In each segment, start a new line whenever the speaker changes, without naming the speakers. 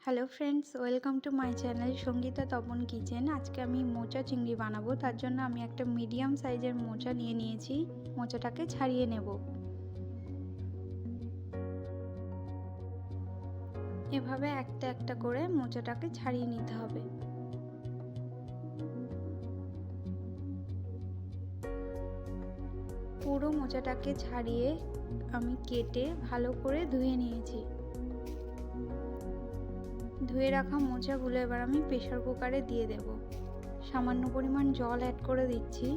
Hello friends, welcome to my channel Sangeeta Tapan kitchen. আজকে আমি মোচা চিংড়ি বানাবো। তার জন্য আমি একটা মিডিয়াম সাইজের মোচা নিয়ে নিয়েছি। মোচাটাকে ছাড়িয়ে নেব। এভাবে একটা একটা করে মোচাটাকে ছাড়িয়ে নিতে হবে। পুরো মোচাটাকে ছাড়িয়ে আমি কেটে ভালো করে ধুয়ে নিয়েছি। ধুয়ে রাখা মোচাগুলো এবার আমি প্রেসার কুকারে দিয়ে দেব। সামান্য পরিমাণ জল অ্যাড করে দিচ্ছি।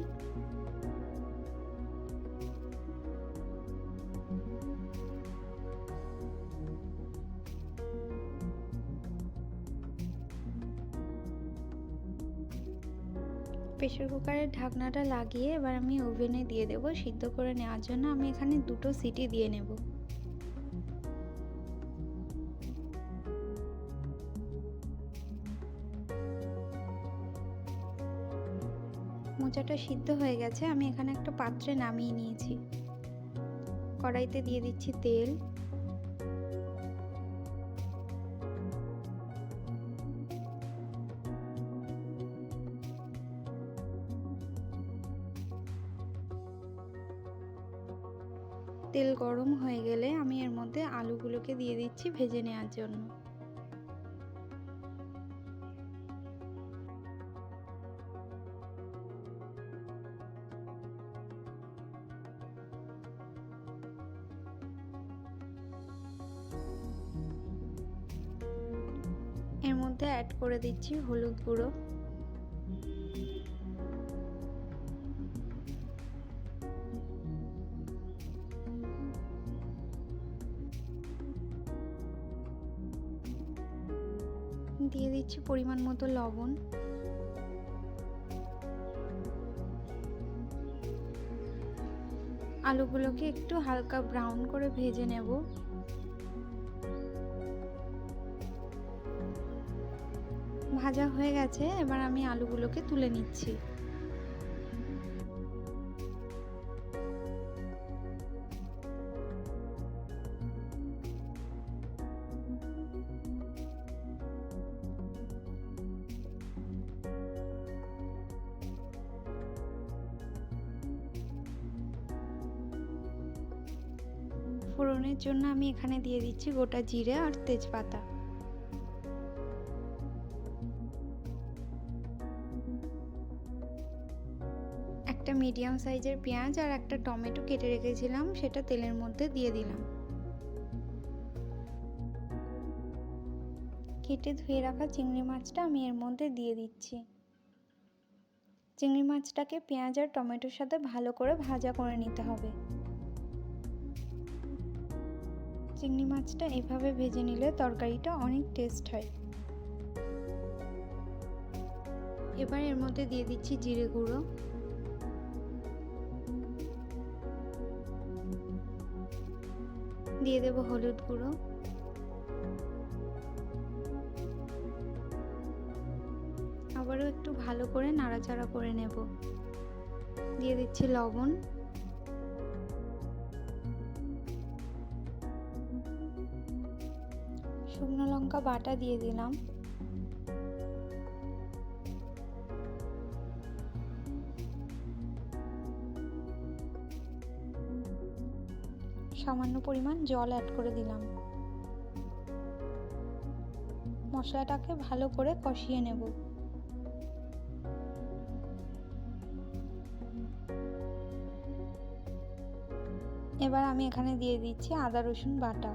প্রেসার কুকারের ঢাকনাটা লাগিয়ে এবার আমি ওভেনে দিয়ে দেব সিদ্ধ করে নেওয়ার জন্য। আমি এখানে 2টো সিটি দিয়ে নেব। মোচাটা সিদ্ধ হয়ে গেছে। আমি এখানে একটা পাত্রে নামিয়ে নিয়েছি। কড়াইতে দিয়ে দিচ্ছি তেল। তেল গরম হয়ে গেলে আমি এর মধ্যে আলুগুলোকে দিয়ে দিচ্ছি ভেজে নেওয়ার জন্য। এর মধ্যে অ্যাড করে দিচ্ছি হলুদ গুঁড়ো, দিয়ে দিচ্ছি পরিমাণ মতো লবণ, আলুগুলোকে একটু হালকা ব্রাউন করে ভেজে নেব। ভাজা হয়ে গেছে, এবার আমি আলুগুলোকে তুলে নিচ্ছি। ফোড়নের জন্য আমি এখানে দিয়ে দিচ্ছি গোটা জিরে আর তেজপাতা। একটা মিডিয়াম সাইজের পেঁয়াজ আর একটা টমেটো কেটে রেখেছিলাম, সেটা তেলের মধ্যে দিয়ে দিলাম। কেটে ধুয়ে রাখা চিংড়ি মাছটা আমি এর মধ্যে দিয়ে দিচ্ছি। চিংড়ি মাছটাকে পেঁয়াজ আর টমেটোর সাথে ভালো করে ভাজা করে নিতে হবে। চিংড়ি মাছটা এভাবে ভেজে নিলে তরকারিটা অনেক টেস্ট হয়। এবার এর মধ্যে দিয়ে দিচ্ছি জিরে গুঁড়ো, দিয়ে দেব হলুদ গুঁড়ো, আবারও একটু ভালো করে নাড়াচাড়া করে নেব। দিয়ে দিচ্ছি লবণ, শুকনো লঙ্কা বাটা দিয়ে দিলাম, সামান্য পরিমাণ জল অ্যাড করে দিলাম। মশলাটাকে ভালো করে কষিয়ে নেব। এবার আমি এখানে দিয়ে দিচ্ছি আদা রসুন বাটা।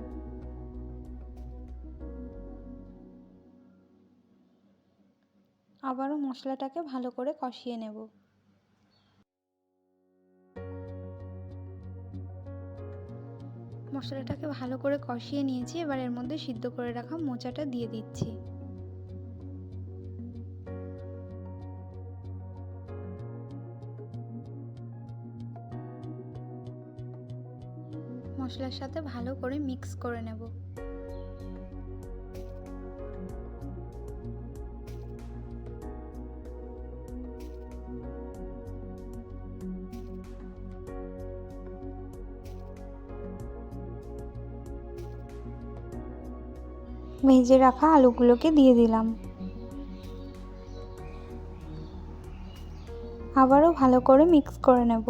আবারও মশলাটাকে ভালো করে কষিয়ে নেব। মশলাটাকে ভালো করে কষিয়ে নিয়েছি। এবার এর মধ্যে সিদ্ধ করে রাখা মোচাটা দিয়ে দিচ্ছি। মশলার সাথে ভালো করে মিক্স করে নেব। ভেজে রাখা আলুগুলোকে দিয়ে দিলাম। আবারও ভালো করে মিক্স করে নেব।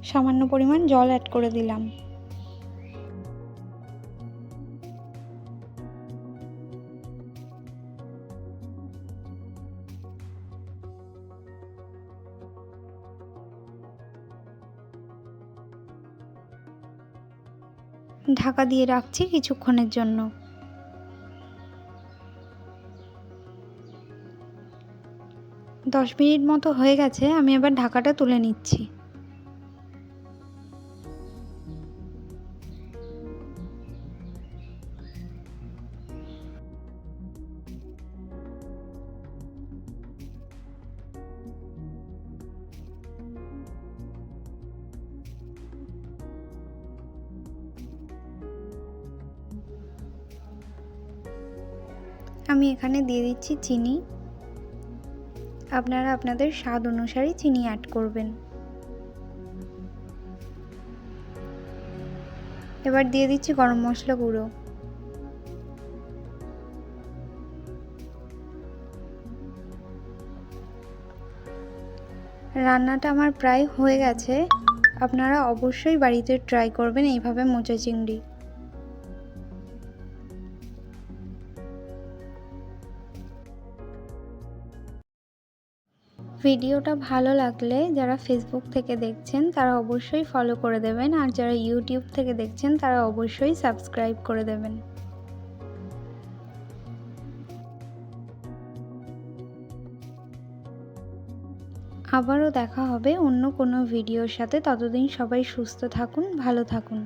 সামান্য পরিমাণ জল অ্যাড করে দিলাম। ঢাকা দিয়ে রাখছি কিছুক্ষণের জন্য। 10 মিনিট মতো হয়ে গেছে, আমি এবার ঢাকাটা তুলে নিচ্ছি। আমি এখানে দিয়ে দিচ্ছি চিনি। আপনারা আপনাদের স্বাদ অনুসারে চিনি অ্যাড করবেন। এবার দিয়ে দিচ্ছি গরম মশলা গুঁড়ো। রান্নাটা আমার প্রায় হয়ে গেছে। আপনারা অবশ্যই বাড়িতে ট্রাই করবেন এইভাবে মোচা চিংড়ি। ভিডিওটা ভালো লাগলে যারা ফেসবুক থেকে দেখছেন তারা অবশ্যই ফলো করে দেবেন, আর যারা ইউটিউব থেকে দেখছেন তারা অবশ্যই সাবস্ক্রাইব করে দেবেন। আবারও দেখা হবে অন্য কোনো ভিডিওর সাথে। ততদিন সবাই সুস্থ থাকুন, ভালো থাকুন।